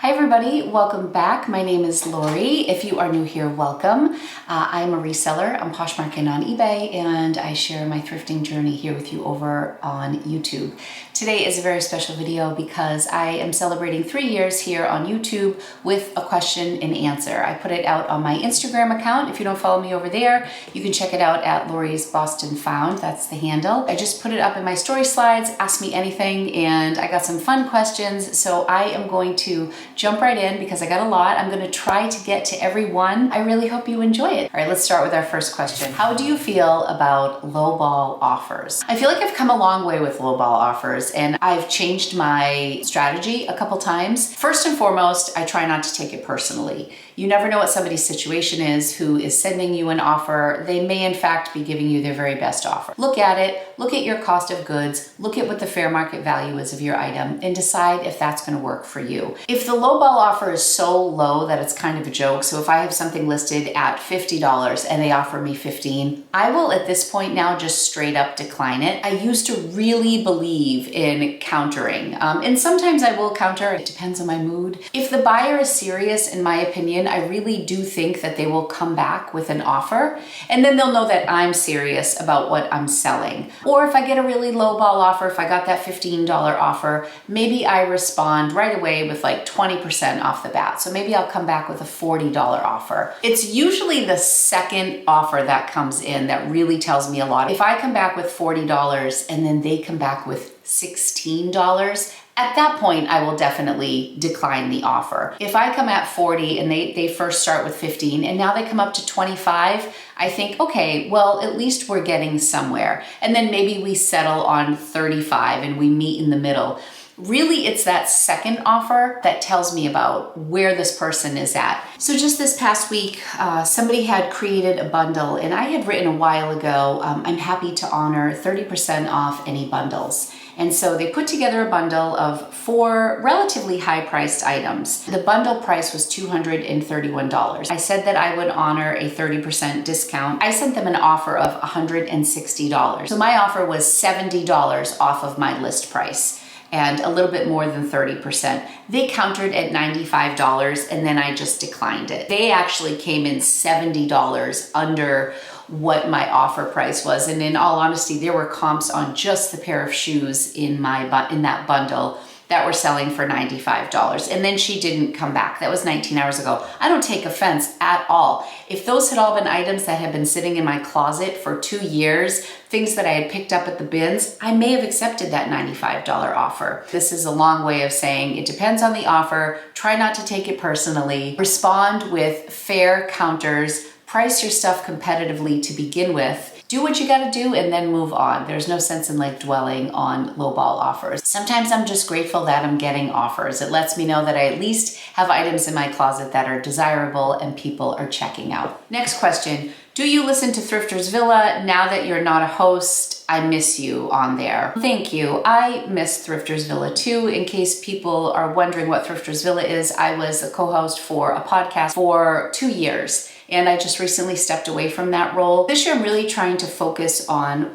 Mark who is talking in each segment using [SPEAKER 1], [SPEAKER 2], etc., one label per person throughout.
[SPEAKER 1] Hi everybody, welcome back. My name is Lori. If you are new here, welcome. I'm a reseller on Poshmark and on eBay, and I share my thrifting journey here with you over on YouTube. Today is a very special video because I am celebrating 3 years here on YouTube with a question and answer. I put it out on my Instagram account. If you don't follow me over there, you can check it out at LORIBOSTONFOUND. That's the handle. I just put it up in my story slides, ask me anything, and I got some fun questions. So I am going to jump right in because I got a lot. I'm going to try to get to every one. I really hope you enjoy it. All right, let's start with our first question. How do you feel about lowball offers? I feel like I've come a long way with lowball offers, and I've changed my strategy a couple times. First and foremost, I try not to take it personally. You never know what somebody's situation is who is sending you an offer. They may in fact be giving you their very best offer. Look at it, look at your cost of goods, look at what the fair market value is of your item, and decide if that's going to work for you. If the lowball offer is so low that it's kind of a joke, so if I have something listed at $50 and they offer me $15, I will at this point now just straight up decline it. I used to really believe in countering, and sometimes I will counter. It depends on my mood. If the buyer is serious, in my opinion, I really do think that they will come back with an offer, and then they'll know that I'm serious about what I'm selling. Or if I get a really low ball offer, if I got that $15 offer, maybe I respond right away with like 20% off the bat. So maybe I'll come back with a $40 offer. It's usually the second offer that comes in that really tells me a lot. If I come back with $40 and then they come back with $16, at that point, I will definitely decline the offer. If I come at 40 and they first start with 15 and now they come up to 25, I think, okay, well, at least we're getting somewhere. And then maybe we settle on 35 and we meet in the middle. Really, it's that second offer that tells me about where this person is at. So just this past week, somebody had created a bundle, and I had written a while ago, I'm happy to honor 30% off any bundles. And so they put together a bundle of 4 relatively high-priced items. The bundle price was $231. I said that I would honor a 30% discount. I sent them an offer of $160. So my offer was $70 off of my list price, and a little bit more than 30%. They countered at $95, and then I just declined it. They actually came in $70 under what my offer price was. And in all honesty, there were comps on just the pair of shoes in that bundle that were selling for $95. And then she didn't come back. That was 19 hours ago. I don't take offense at all. If those had all been items that had been sitting in my closet for 2 years, things that I had picked up at the bins, I may have accepted that $95 offer. This is a long way of saying it depends on the offer. Try not to take it personally. Respond with fair counters. Price your stuff competitively to begin with. Do what you gotta do and then move on. There's no sense in like dwelling on lowball offers. Sometimes I'm just grateful that I'm getting offers. It lets me know that I at least have items in my closet that are desirable and people are checking out. Next question. Do you listen to Thrifters Villa now that you're not a host? I miss you on there. Thank you. I miss Thrifters Villa too. In case people are wondering what Thrifters Villa is, I was a co-host for a podcast for 2 years. And I just recently stepped away from that role. This year, I'm really trying to focus on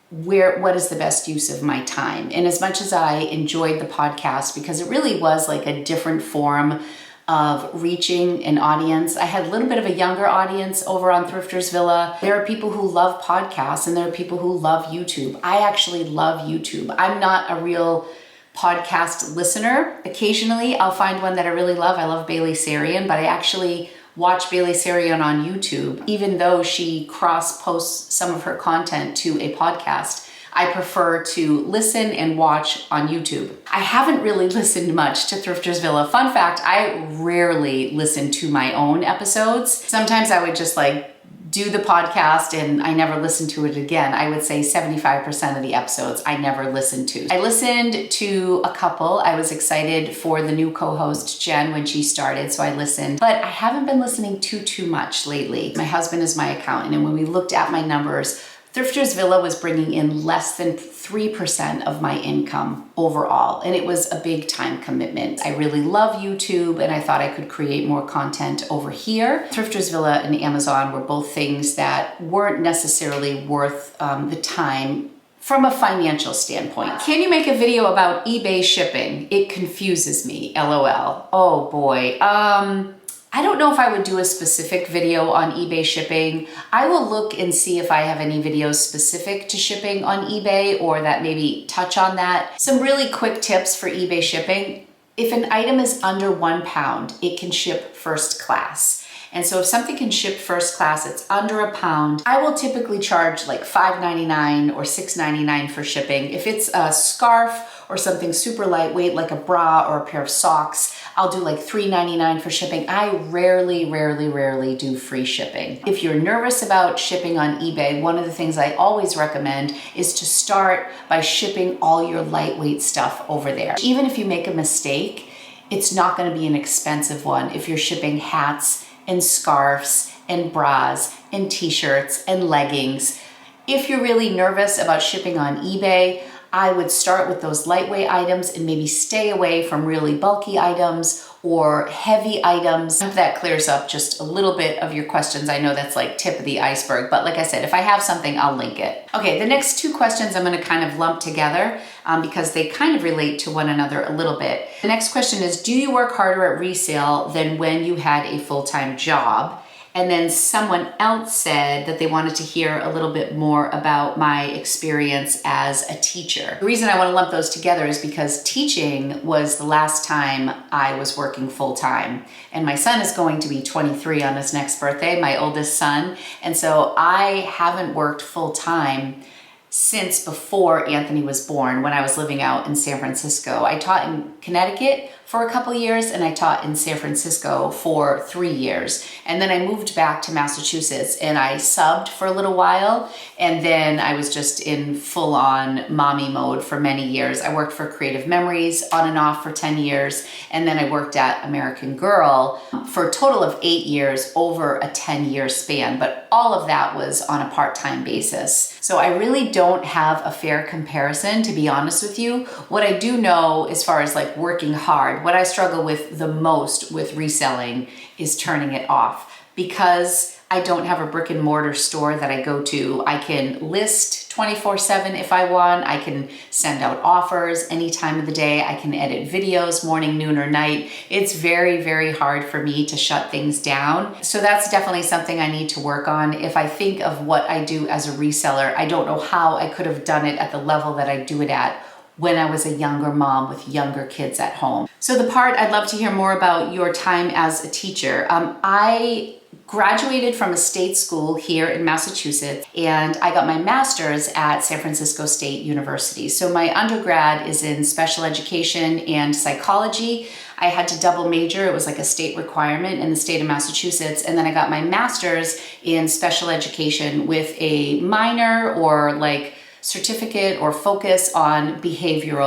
[SPEAKER 1] what is the best use of my time. And as much as I enjoyed the podcast, because it really was like a different form of reaching an audience. I had a little bit of a younger audience over on Thrifters Villa. There are people who love podcasts and there are people who love YouTube. I actually love YouTube. I'm not a real podcast listener. Occasionally, I'll find one that I really love. I love Bailey Sarian, but I actually watch Bailey Sarian on YouTube. Even though she cross-posts some of her content to a podcast, I prefer to listen and watch on YouTube. I haven't really listened much to Thrifters Villa. Fun fact, I rarely listen to my own episodes. Sometimes I would just like do the podcast and I never listened to it again. I would say 75% of the episodes I never listened to. I listened to a couple. I was excited for the new co-host Jen when she started, so I listened. But I haven't been listening too much lately. My husband is my accountant, and when we looked at my numbers, Thrifters Villa was bringing in less than 3% of my income overall, and it was a big time commitment. I really love YouTube, and I thought I could create more content over here. Thrifters Villa and Amazon were both things that weren't necessarily worth the time From a financial standpoint, can you make a video about eBay shipping? It confuses me, LOL. Oh boy. I don't know if I would do a specific video on eBay shipping. I will look and see if I have any videos specific to shipping on eBay or that maybe touch on that. Some really quick tips for eBay shipping. If an item is under £1, it can ship first class. And so if something can ship first class, it's under £1, I will typically charge like $5.99 or $6.99 for shipping. If it's a scarf or something super lightweight like a bra or a pair of socks, I'll do like $3.99 for shipping. I rarely do free shipping. If you're nervous about shipping on eBay, one of the things I always recommend is to start by shipping all your lightweight stuff over there. Even if you make a mistake, it's not going to be an expensive one if you're shipping hats and scarves and bras and t-shirts and leggings. If you're really nervous about shipping on eBay, I would start with those lightweight items and maybe stay away from really bulky items or heavy items. I hope that clears up just a little bit of your questions. I know that's like tip of the iceberg, but like I said, if I have something, I'll link it. Okay, the next two questions I'm gonna kind of lump together because they kind of relate to one another a little bit. The next question is, do you work harder at resale than when you had a full-time job? And then someone else said that they wanted to hear a little bit more about my experience as a teacher. The reason I want to lump those together is because teaching was the last time I was working full-time. And my son is going to be 23 on his next birthday, my oldest son. And so I haven't worked full-time since before Anthony was born, when I was living out in San Francisco. I taught in Connecticut for a couple years and I taught in San Francisco for 3 years. And then I moved back to Massachusetts and I subbed for a little while. And then I was just in full-on mommy mode for many years. I worked for Creative Memories on and off for 10 years. And then I worked at American Girl for a total of 8 years over a 10-year span. But all of that was on a part-time basis. So I really don't have a fair comparison, to be honest with you. What I do know as far as like working hard, what I struggle with the most with reselling is turning it off. Because I don't have a brick and mortar store that I go to, I can list 24/7 if I want. I can send out offers any time of the day. I can edit videos morning, noon, or night. It's very hard for me to shut things down. So that's definitely something I need to work on. If I think of what I do as a reseller, I don't know how I could have done it at the level that I do it at when I was a younger mom with younger kids at home. So the part I'd love to hear more about your time as a teacher. I graduated from a state school here in Massachusetts and I got my master's at San Francisco State University. So my undergrad is in special education and psychology. I had to double major. It was like a state requirement in the state of Massachusetts. And then I got my master's in special education with a minor or like certificate or focus on behavior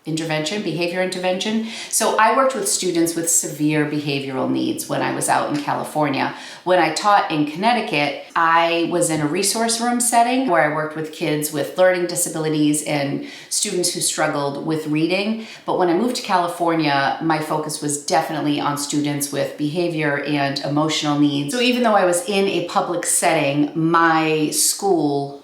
[SPEAKER 1] intervention. So I worked with students with severe behavioral needs when I was out in California. When I taught in Connecticut, I was in a resource room setting where I worked with kids with learning disabilities and students who struggled with reading. But when I moved to California, my focus was definitely on students with behavior and emotional needs. So even though I was in a public setting, my school,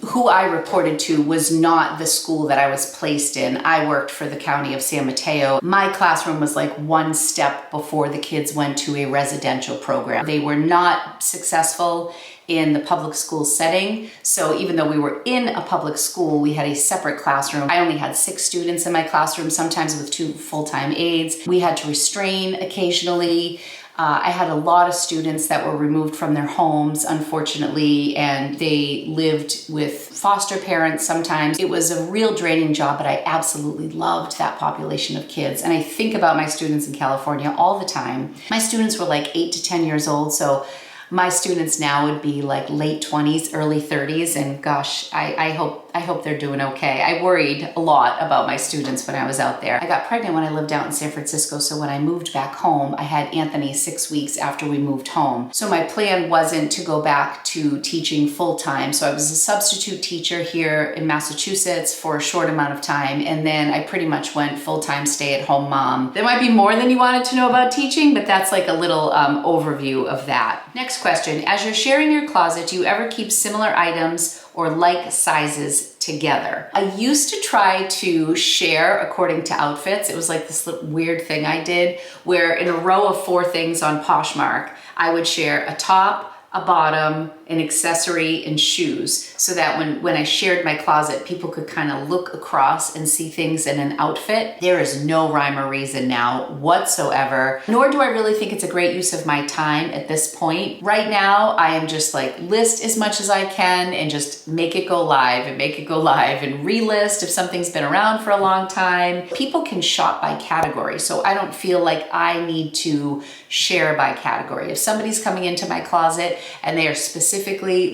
[SPEAKER 1] who I reported to, was not the school that I was placed in. I worked for the county of San Mateo. My classroom was like one step before the kids went to a residential program. They were not successful in the public school setting. So even though we were in a public school, we had a separate classroom. I only had 6 students in my classroom, sometimes with 2 full-time aides. We had to restrain occasionally. I had a lot of students that were removed from their homes, unfortunately, and they lived with foster parents sometimes. It was a real draining job, but I absolutely loved that population of kids. And I think about my students in California all the time. My students were like 8 to 10 years old, so my students now would be like late 20s, early 30s, and gosh, I hope they're doing okay. I worried a lot about my students when I was out there. I got pregnant when I lived out in San Francisco, so when I moved back home, I had Anthony 6 weeks after we moved home. So my plan wasn't to go back to teaching full-time. So I was a substitute teacher here in Massachusetts for a short amount of time, and then I pretty much went full-time stay-at-home mom. There might be more than you wanted to know about teaching, but that's like a little overview of that. Next question, as you're sharing your closet, do you ever keep similar items or like sizes together. I used to try to share according to outfits. It was like this little weird thing I did where in a row of 4 things on Poshmark, I would share a top, a bottom, an accessory, and shoes, so that when I shared my closet, people could kind of look across and see things in an outfit. There is no rhyme or reason now whatsoever, nor do I really think it's a great use of my time at this point. Right now, I am just like list as much as I can and just make it go live and make it go live and relist if something's been around for a long time. People can shop by category, so I don't feel like I need to share by category. If somebody's coming into my closet and they are specifically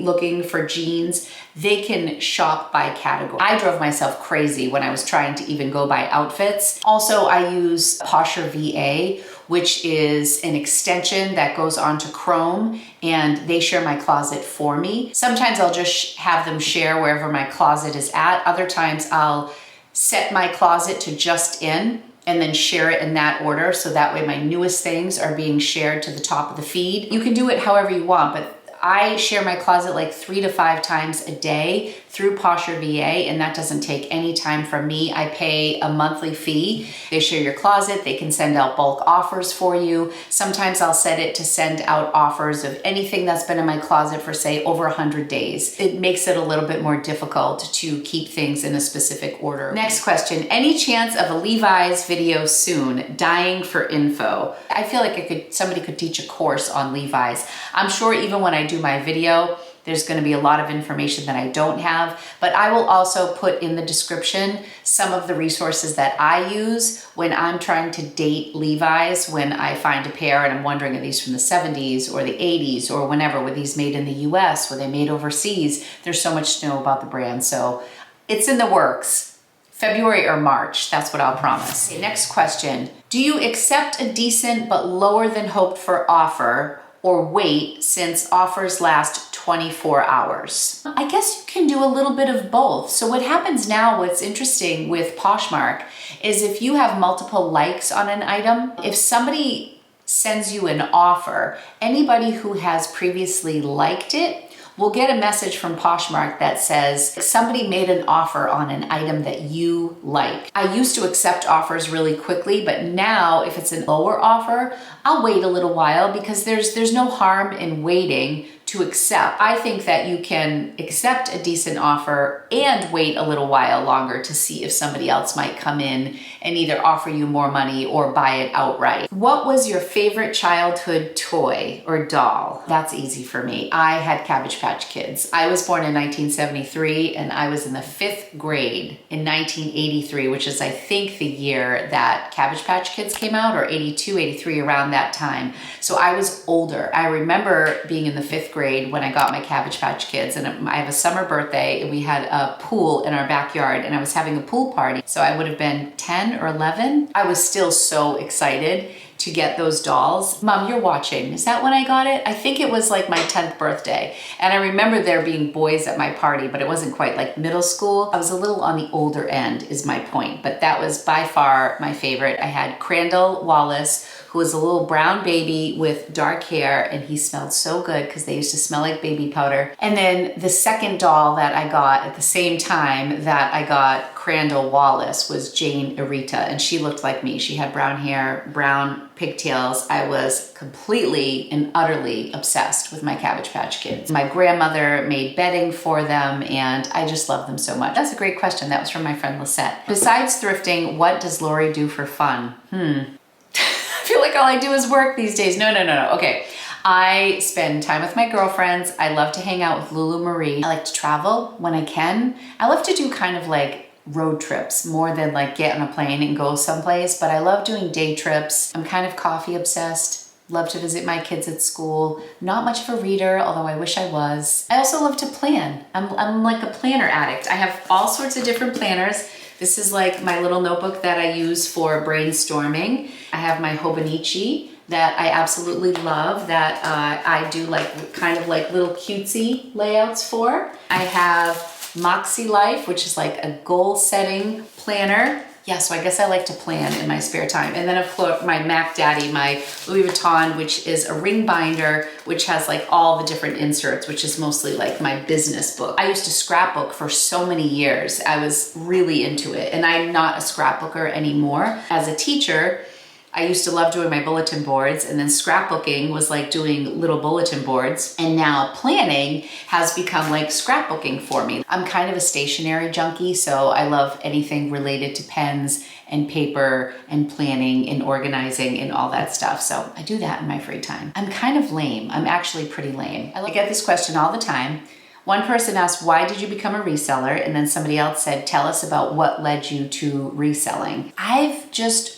[SPEAKER 1] looking for jeans, they can shop by category. I drove myself crazy when I was trying to even go by outfits. Also, I use Posher VA, which is an extension that goes onto Chrome, and they share my closet for me. Sometimes I'll just have them share wherever my closet is at. Other times I'll set my closet to just in and then share it in that order, so that way my newest things are being shared to the top of the feed. You can do it however you want, but I share my closet like 3 to 5 times a day through Posher VA, and that doesn't take any time from me. I pay a monthly fee. They share your closet. They can send out bulk offers for you. Sometimes I'll set it to send out offers of anything that's been in my closet for, say, over 100 days. It makes it a little bit more difficult to keep things in a specific order. Next question, any chance of a Levi's video soon? Dying for info. I feel like somebody could teach a course on Levi's. I'm sure even when I do my video, there's going to be a lot of information that I don't have, but I will also put in the description some of the resources that I use when I'm trying to date Levi's, when I find a pair and I'm wondering, are these from the 70s or the 80s or whenever, were these made in the US, were they made overseas? There's so much to know about the brand, so it's in the works. February or March, that's what I'll promise. Okay, next question. Do you accept a decent but lower than hoped for offer, or wait since offers last 24 hours? I guess you can do a little bit of both. So what happens now, what's interesting with Poshmark, is if you have multiple likes on an item, if somebody sends you an offer, anybody who has previously liked it will get a message from Poshmark that says somebody made an offer on an item that you like. I used to accept offers really quickly, but now if it's a lower offer, I'll wait a little while because there's no harm in waiting to accept. I think that you can accept a decent offer and wait a little while longer to see if somebody else might come in and either offer you more money or buy it outright. What was your favorite childhood toy or doll? That's easy for me. I had Cabbage Patch Kids. I was born in 1973 and I was in the 5th grade in 1983, which is I think the year that Cabbage Patch Kids came out, or 82, 83, around that time. So I was older. I remember being in the 5th grade when I got my Cabbage Patch Kids, and I have a summer birthday and we had a pool in our backyard and I was having a pool party. So I would have been 10 or 11. I was still so excited to get those dolls. Mom, you're watching. Is that when I got it? I think it was like my 10th birthday. And I remember there being boys at my party, but it wasn't quite like middle school. I was a little on the older end is my point, but that was by far my favorite. I had Crandall Wallace, who was a little brown baby with dark hair, and he smelled so good because they used to smell like baby powder. And then the second doll that I got at the same time that I got Crandall Wallace was Jane Arita, and she looked like me. She had brown hair, brown pigtails. I was completely and utterly obsessed with my Cabbage Patch Kids. My grandmother made bedding for them, and I just love them so much. That's a great question. That was from my friend Lisette. Besides thrifting, what does Lori do for fun? I feel like all I do is work these days. No. Okay. I spend time with my girlfriends. I love to hang out with Lulu Marie. I like to travel when I can. I love to do kind of like road trips more than like get on a plane and go someplace, but I love doing day trips. I'm kind of coffee obsessed. Love to visit my kids at school. Not much of a reader, although I wish I was. I also love to plan. I'm like a planner addict. I have all sorts of different planners. This is like my little notebook that I use for brainstorming. I have my Hobonichi that I absolutely love, that I do like kind of like little cutesy layouts for. I have Moxie Life, which is like a goal setting planner. Yeah, so I guess I like to plan in my spare time. And then of course my Mac Daddy, my Louis Vuitton, which is a ring binder, which has like all the different inserts, which is mostly like my business book. I used to scrapbook for so many years. I was really into it, and I'm not a scrapbooker anymore. As a teacher, I used to love doing my bulletin boards, and then scrapbooking was like doing little bulletin boards. And now planning has become like scrapbooking for me. I'm kind of a stationery junkie, so I love anything related to pens and paper and planning and organizing and all that stuff. So I do that in my free time. I'm kind of lame. I'm actually pretty lame. I get this question all the time. One person asked, why did you become a reseller? And then somebody else said, tell us about what led you to reselling. I've just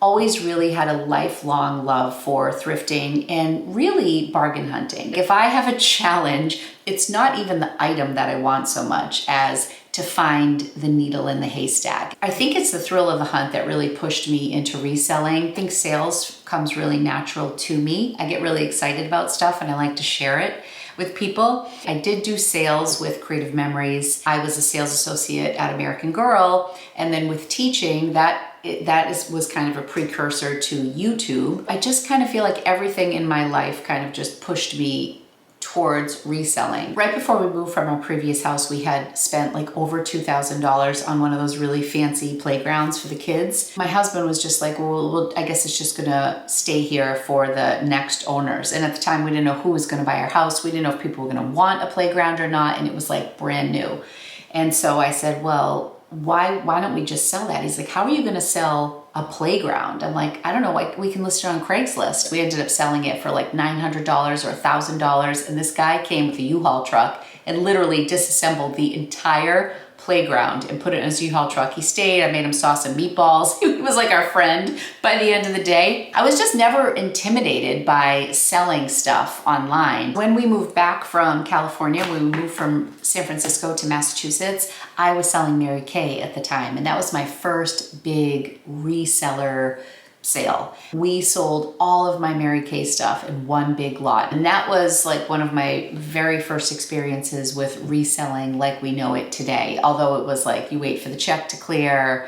[SPEAKER 1] always really had a lifelong love for thrifting and really bargain hunting. If I have a challenge, it's not even the item that I want so much as to find the needle in the haystack. I think it's the thrill of the hunt that really pushed me into reselling. I think sales comes really natural to me. I get really excited about stuff and I like to share it with people. I did do sales with Creative Memories. I was a sales associate at American Girl, and then with teaching, was kind of a precursor to YouTube. I just kind of feel like everything in my life kind of just pushed me towards reselling. Right before we moved from our previous house, we had spent like over $2,000 on one of those really fancy playgrounds for the kids. My husband was just like, well, I guess it's just gonna stay here for the next owners. And at the time, we didn't know who was gonna buy our house. We didn't know if people were gonna want a playground or not, and it was like brand new. And so I said, well, why don't we just sell that? He's like, how are you gonna sell a playground? I'm like, I don't know, we can list it on Craigslist. We ended up selling it for like $900 or $1,000, and this guy came with a U-Haul truck and literally disassembled the entire playground and put it in his U-Haul truck. He stayed, I made him sauce and meatballs. He was like our friend by the end of the day. I was just never intimidated by selling stuff online. When we moved back from California, when we moved from San Francisco to Massachusetts, I was selling Mary Kay at the time, and that was my first big reseller sale. We sold all of my Mary Kay stuff in one big lot. And that was like one of my very first experiences with reselling like we know it today. Although it was like, you wait for the check to clear,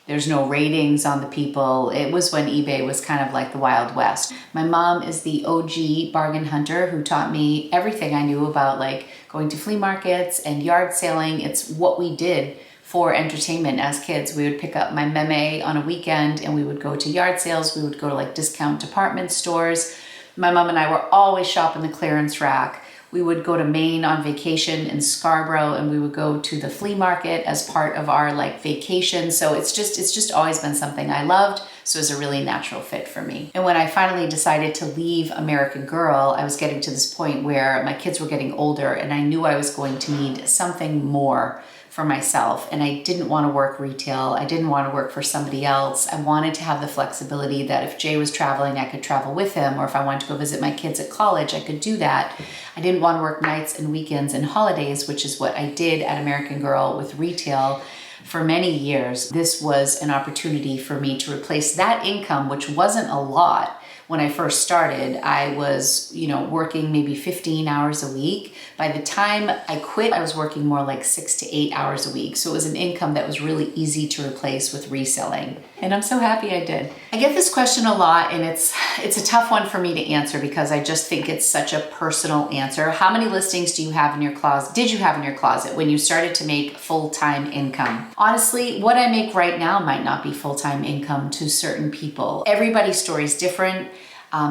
[SPEAKER 1] there's no ratings on the people. It was when eBay was kind of like the Wild West. My mom is the OG bargain hunter who taught me everything I knew about like going to flea markets and yard selling. It's what we did for entertainment as kids. We would pick up my meme on a weekend and we would go to yard sales. We would go to like discount department stores. My mom and I were always shopping the clearance rack. We would go to Maine on vacation in Scarborough, and we would go to the flea market as part of our like vacation. So it's just always been something I loved. So it was a really natural fit for me. And when I finally decided to leave American Girl, I was getting to this point where my kids were getting older and I knew I was going to need something more for myself, and I didn't want to work retail. I didn't want to work for somebody else. I wanted to have the flexibility that if Jay was traveling, I could travel with him, or if I wanted to go visit my kids at college, I could do that. I didn't want to work nights and weekends and holidays, which is what I did at American Girl with retail for many years. This was an opportunity for me to replace that income, which wasn't a lot. When I first started, I was, working maybe 15 hours a week. By the time I quit, I was working more like 6 to 8 hours a week. So it was an income that was really easy to replace with reselling. And I'm so happy I did. I get this question a lot, and it's a tough one for me to answer because I just think it's such a personal answer. How many listings did you have in your closet when you started to make full-time income? Honestly, what I make right now might not be full-time income to certain people. Everybody's story is different.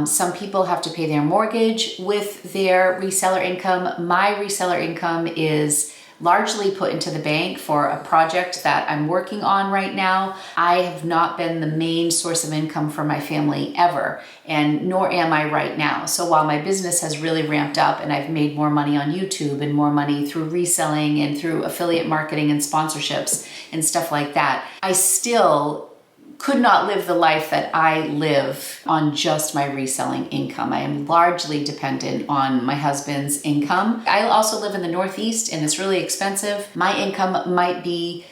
[SPEAKER 1] Some people have to pay their mortgage with their reseller income. My reseller income is largely put into the bank for a project that I'm working on right now. I have not been the main source of income for my family ever, and nor am I right now. So while my business has really ramped up and I've made more money on YouTube and more money through reselling and through affiliate marketing and sponsorships and stuff like that, I still could not live the life that I live on just my reselling income. I am largely dependent on my husband's income. I also live in the Northeast and it's really expensive. My income might be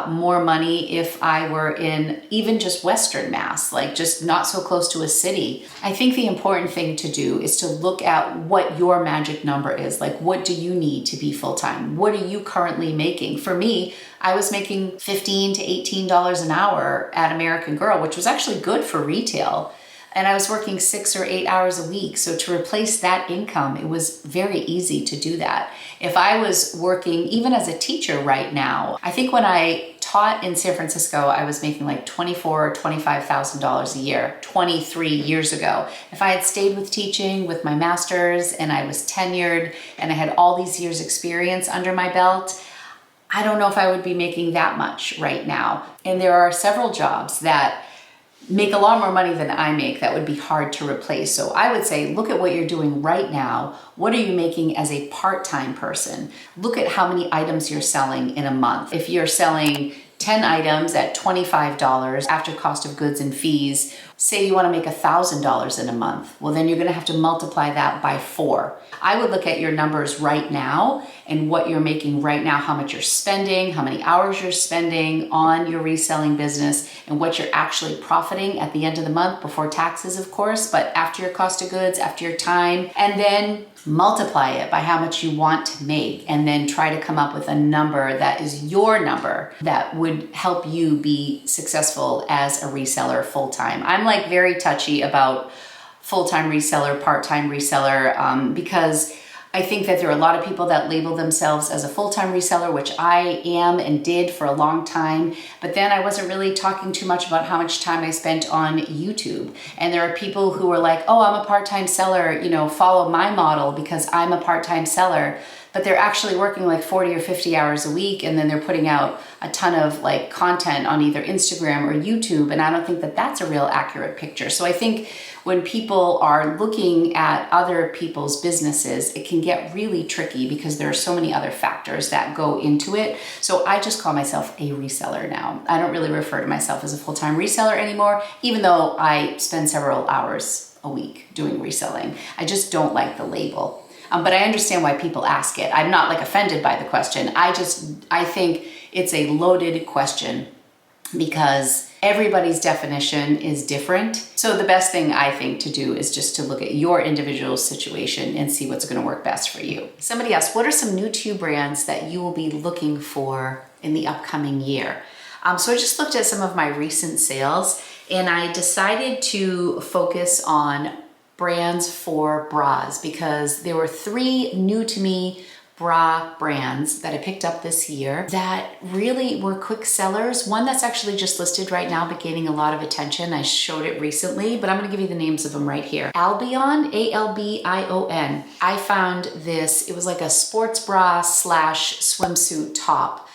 [SPEAKER 1] more money if I were in even just Western Mass, like just not so close to a city. I think the important thing to do is to look at what your magic number is. Like, what do you need to be full-time? What are you currently making? For me, I was making $15 to $18 an hour at American Girl, which was actually good for retail. And I was working 6 or 8 hours a week. So to replace that income, it was very easy to do that. If I was working even as a teacher right now, I think when I taught in San Francisco, I was making like $24,000 or $25,000 a year, 23 years ago. If I had stayed with teaching with my master's and I was tenured and I had all these years experience under my belt, I don't know if I would be making that much right now. And there are several jobs that make a lot more money than I make that would be hard to replace. So I would say, look at what you're doing right now. What are you making as a part-time person? Look at how many items you're selling in a month. If you're selling 10 items at $25 after cost of goods and fees, say you want to make $1,000 in a month, well, then you're going to have to multiply that by 4. I would look at your numbers right now and what you're making right now, how much you're spending, how many hours you're spending on your reselling business, and what you're actually profiting at the end of the month before taxes, of course, but after your cost of goods, after your time, and then multiply it by how much you want to make, and then try to come up with a number that is your number that would help you be successful as a reseller full-time. I'm like very touchy about full-time reseller, part-time reseller, because I think that there are a lot of people that label themselves as a full-time reseller, which I am and did for a long time. But then I wasn't really talking too much about how much time I spent on YouTube. And there are people who are like, oh, I'm a part-time seller, follow my model because I'm a part-time seller. But they're actually working like 40 or 50 hours a week, and then they're putting out a ton of like content on either Instagram or YouTube. And I don't think that that's a real accurate picture. So I think when people are looking at other people's businesses, it can get really tricky because there are so many other factors that go into it. So I just call myself a reseller now. I don't really refer to myself as a full-time reseller anymore, even though I spend several hours a week doing reselling. I just don't like the label. But I understand why people ask it. I'm not like offended by the question. I think it's a loaded question because everybody's definition is different. So the best thing I think to do is just to look at your individual situation and see what's going to work best for you. Somebody asked, what are some new to you brands that you will be looking for in the upcoming year? So I just looked at some of my recent sales and I decided to focus on brands for bras because there were 3 new to me bra brands that I picked up this year that really were quick sellers. One that's actually just listed right now but gaining a lot of attention. I showed it recently, but I'm going to give you the names of them right here. Albion, Albion. I found this, it was like a sports bra / swimsuit top.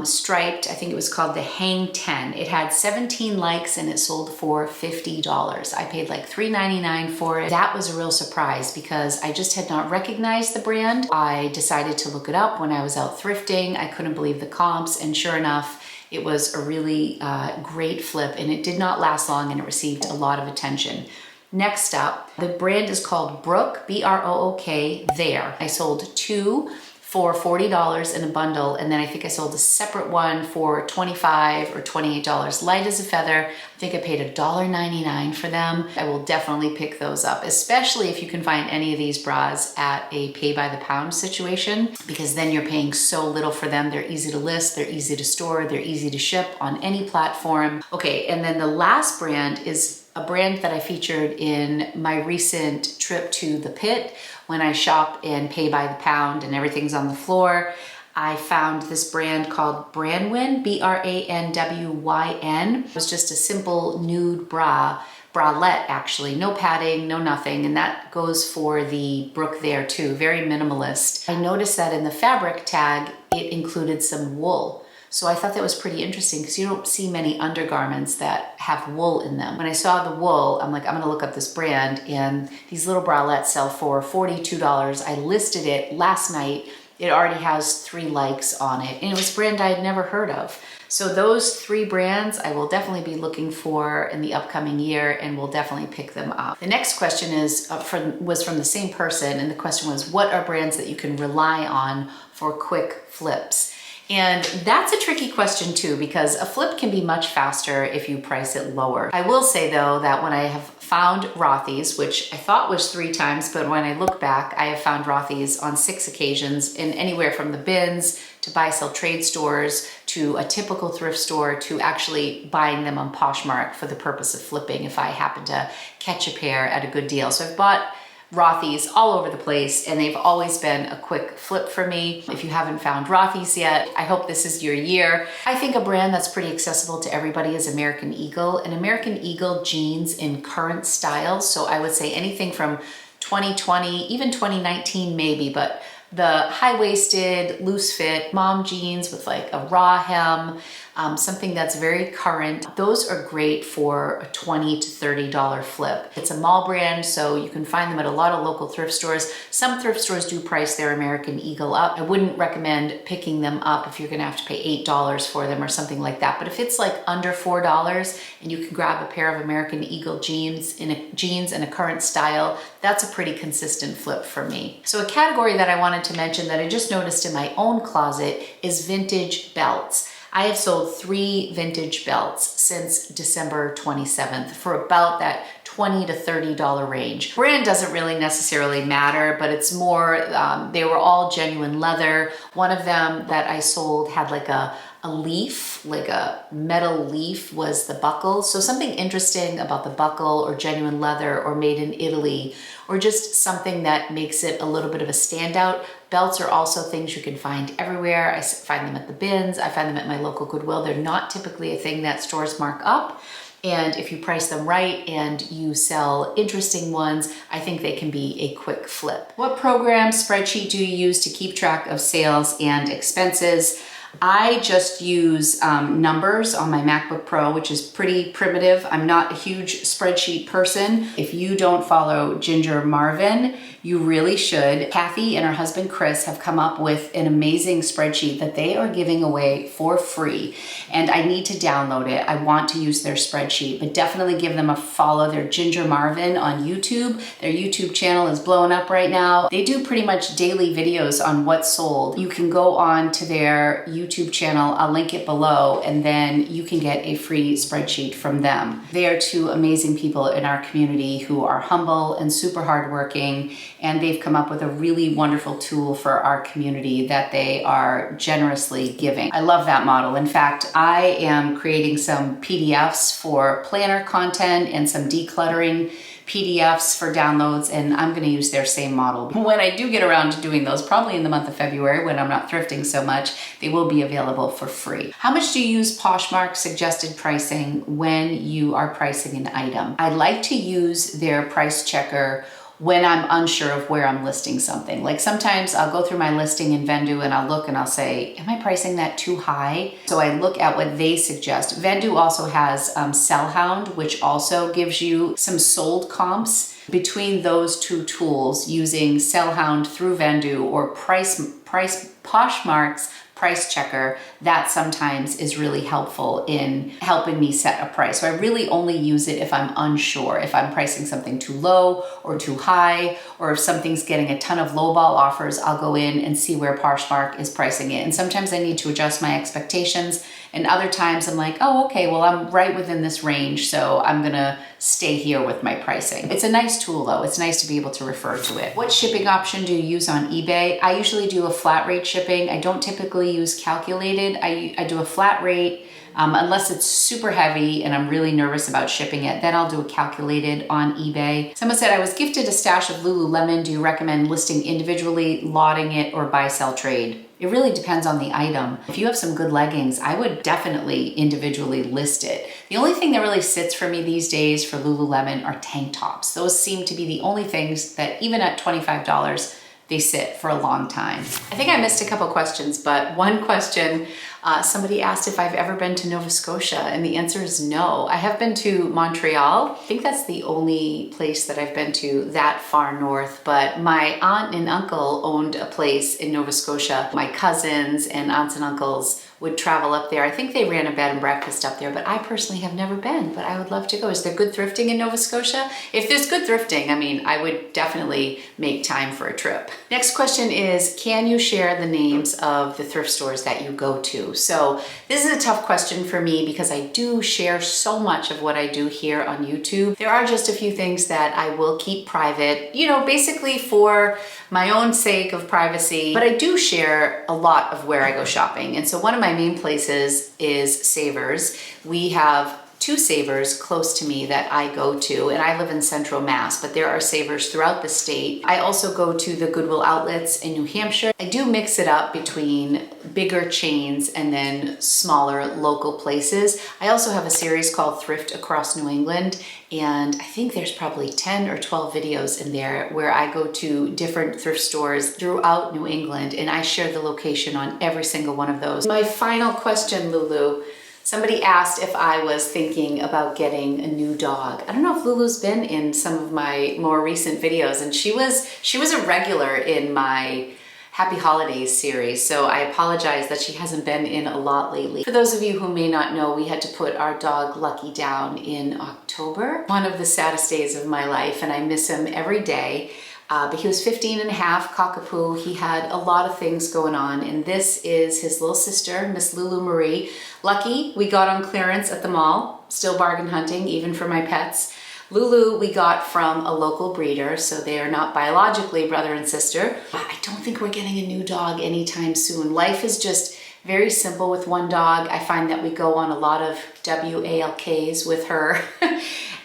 [SPEAKER 1] Striped, I think it was called the Hang 10. It had 17 likes and it sold for $50. I paid like $3.99 for it. That was a real surprise because I just had not recognized the brand. I decided to look it up when I was out thrifting. I couldn't believe the comps, and sure enough, it was a really great flip, and it did not last long and it received a lot of attention. Next up, the brand is called Brook, B-R-O-O-K, There. I sold 2 for $40 in a bundle, and then I think I sold a separate one for $25 or $28, light as a feather. I think I paid $1.99 for them. I will definitely pick those up, especially if you can find any of these bras at a pay by the pound situation, because then you're paying so little for them. They're easy to list, they're easy to store, they're easy to ship on any platform. Okay, and then the last brand is a brand that I featured in my recent trip to the pit. When I shop and pay by the pound and everything's on the floor, I found this brand called Brandwyn, B-R-A-N-W-Y-N. It was just a simple nude bralette actually, no padding, no nothing, and that goes for the Brook There too, very minimalist. I noticed that in the fabric tag, it included some wool. So I thought that was pretty interesting because you don't see many undergarments that have wool in them. When I saw the wool, I'm like, I'm gonna look up this brand, and these little bralettes sell for $42. I listed it last night. It already has 3 likes on it, and it was a brand I had never heard of. So those 3 brands I will definitely be looking for in the upcoming year, and we'll definitely pick them up. The next question was from the same person, and the question was, what are brands that you can rely on for quick flips? And that's a tricky question too, because a flip can be much faster if you price it lower. I will say though that when I have found Rothy's, which I thought was 3 times, but when I look back, I have found Rothy's on 6 occasions in anywhere from the bins to buy sell trade stores to a typical thrift store to actually buying them on Poshmark for the purpose of flipping if I happen to catch a pair at a good deal. So I've bought Rothy's all over the place, and they've always been a quick flip for me. If you haven't found Rothy's yet, I hope this is your year. I think a brand that's pretty accessible to everybody is American Eagle, and American Eagle jeans in current styles. So I would say anything from 2020, even 2019 maybe, but the high-waisted, loose fit, mom jeans with like a raw hem, something that's very current. Those are great for a $20 to $30 flip. It's a mall brand, so you can find them at a lot of local thrift stores. Some thrift stores do price their American Eagle up. I wouldn't recommend picking them up if you're gonna have to pay $8 for them or something like that. But if it's like under $4 and you can grab a pair of American Eagle jeans in a current style, that's a pretty consistent flip for me. So a category that I wanted to mention that I just noticed in my own closet is vintage belts. I have sold 3 vintage belts since December 27th for about that $20 to $30 range. Brand doesn't really necessarily matter, but it's more, they were all genuine leather. One of them that I sold had like a leaf, like a metal leaf was the buckle. So something interesting about the buckle or genuine leather or made in Italy, or just something that makes it a little bit of a standout. Belts are also things you can find everywhere. I find them at the bins. I find them at my local Goodwill. They're not typically a thing that stores mark up. And if you price them right and you sell interesting ones, I think they can be a quick flip. What program, spreadsheet do you use to keep track of sales and expenses? I just use numbers on my MacBook Pro, which is pretty primitive. I'm not a huge spreadsheet person. If you don't follow Ginger Marvin, you really should. Kathy and her husband Chris have come up with an amazing spreadsheet that they are giving away for free. And I need to download it. I want to use their spreadsheet, but definitely give them a follow. They're Ginger Marvin on YouTube. Their YouTube channel is blowing up right now. They do pretty much daily videos on what's sold. You can go on to their YouTube channel. I'll link it below, and then you can get a free spreadsheet from them. They are 2 amazing people in our community who are humble and super hardworking, and they've come up with a really wonderful tool for our community that they are generously giving. I love that model. In fact, I am creating some PDFs for planner content and some decluttering PDFs for downloads, and I'm going to use their same model. When I do get around to doing those, probably in the month of February when I'm not thrifting so much, they will be available for free. How much do you use Poshmark suggested pricing when you are pricing an item? I like to use their price checker when I'm unsure of where I'm listing something. Like sometimes I'll go through my listing in Vendoo and I'll look and I'll say, am I pricing that too high? So I look at what they suggest. Vendoo also has Sellhound, which also gives you some sold comps. Between those 2 tools, using Sellhound through Vendoo or Poshmark's price checker, that sometimes is really helpful in helping me set a price. So I really only use it if I'm unsure, if I'm pricing something too low or too high, or if something's getting a ton of lowball offers, I'll go in and see where Poshmark is pricing it. And sometimes I need to adjust my expectations, and other times I'm like, oh, okay, well, I'm right within this range, so I'm gonna stay here with my pricing. It's a nice tool though. It's nice to be able to refer to it. What shipping option do you use on eBay? I usually do a flat rate shipping. I don't typically use calculated. I do a flat rate unless it's super heavy and I'm really nervous about shipping it. Then I'll do a calculated on eBay. Someone said, I was gifted a stash of Lululemon. Do you recommend listing individually, lotting it, or buy, sell, trade? It really depends on the item. If you have some good leggings, I would definitely individually list it. The only thing that really sits for me these days for Lululemon are tank tops. Those seem to be the only things that even at $25, they sit for a long time. I think I missed a couple questions, but one question Somebody asked if I've ever been to Nova Scotia, and the answer is no. I have been to Montreal. I think that's the only place that I've been to that far north, but my aunt and uncle owned a place in Nova Scotia. My cousins and aunts and uncles would travel up there. I think they ran a bed and breakfast up there, but I personally have never been, but I would love to go. Is there good thrifting in Nova Scotia? If there's good thrifting, I mean, I would definitely make time for a trip. Next question is, can you share the names of the thrift stores that you go to? So this is a tough question for me because I do share so much of what I do here on YouTube. There are just a few things that I will keep private, you know, basically for my own sake of privacy, but I do share a lot of where I go shopping. And so one of my main places is Savers. We have 2 Savers close to me that I go to, and I live in Central Mass, but there are Savers throughout the state. I also go to the Goodwill outlets in New Hampshire. I do mix it up between bigger chains and then smaller local places. I also have a series called Thrift Across New England, and I think there's probably 10 or 12 videos in there where I go to different thrift stores throughout New England, and I share the location on every single one of those. My final question, Lulu. Somebody asked if I was thinking about getting a new dog. I don't know if Lulu's been in some of my more recent videos, and she was a regular in my Happy Holidays series, so I apologize that she hasn't been in a lot lately. For those of you who may not know, we had to put our dog Lucky down in October. One of the saddest days of my life, and I miss him every day. But he was 15 and a half, cockapoo. He had a lot of things going on, and this is his little sister, Miss Lulu Marie. Lucky, we got on clearance at the mall, still bargain hunting, even for my pets. Lulu, we got from a local breeder, so they are not biologically brother and sister. I don't think we're getting a new dog anytime soon. Life is just very simple with one dog. I find that we go on a lot of WALKs with her.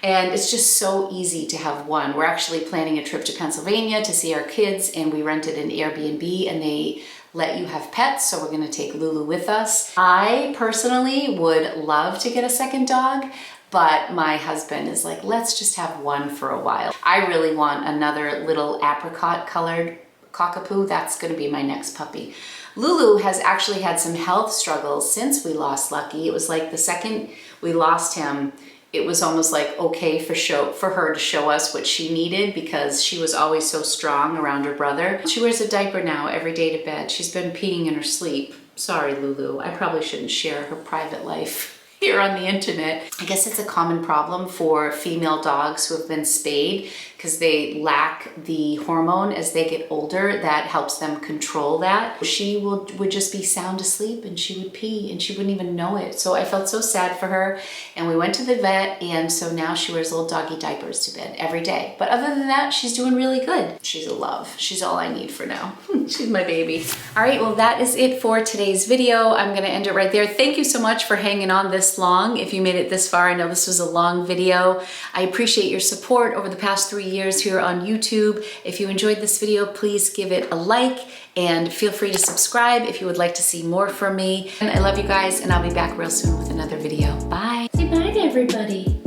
[SPEAKER 1] And it's just so easy to have one. We're actually planning a trip to Pennsylvania to see our kids, and we rented an Airbnb, and they let you have pets, so we're gonna take Lulu with us. I personally would love to get a second dog, but my husband is like, let's just have one for a while. I really want another little apricot colored cockapoo. That's gonna be my next puppy. Lulu has actually had some health struggles since we lost Lucky. It was like the second we lost him, it was almost like okay for her to show us what she needed because she was always so strong around her brother. She wears a diaper now every day to bed. She's been peeing in her sleep. Sorry, Lulu. I probably shouldn't share her private life here on the internet. I guess it's a common problem for female dogs who have been spayed because they lack the hormone as they get older that helps them control that. She would just be sound asleep and she would pee and she wouldn't even know it. So I felt so sad for her, and we went to the vet, and so now she wears little doggy diapers to bed every day. But other than that, she's doing really good. She's a love. She's all I need for now. She's my baby. All right, well, that is it for today's video. I'm gonna end it right there. Thank you so much for hanging on this long. If you made it this far, I know this was a long video. I appreciate your support over the past 3 years here on YouTube. If you enjoyed this video, please give it a like and feel free to subscribe if you would like to see more from me. And I love you guys, and I'll be back real soon with another video. Bye.
[SPEAKER 2] Say bye to everybody.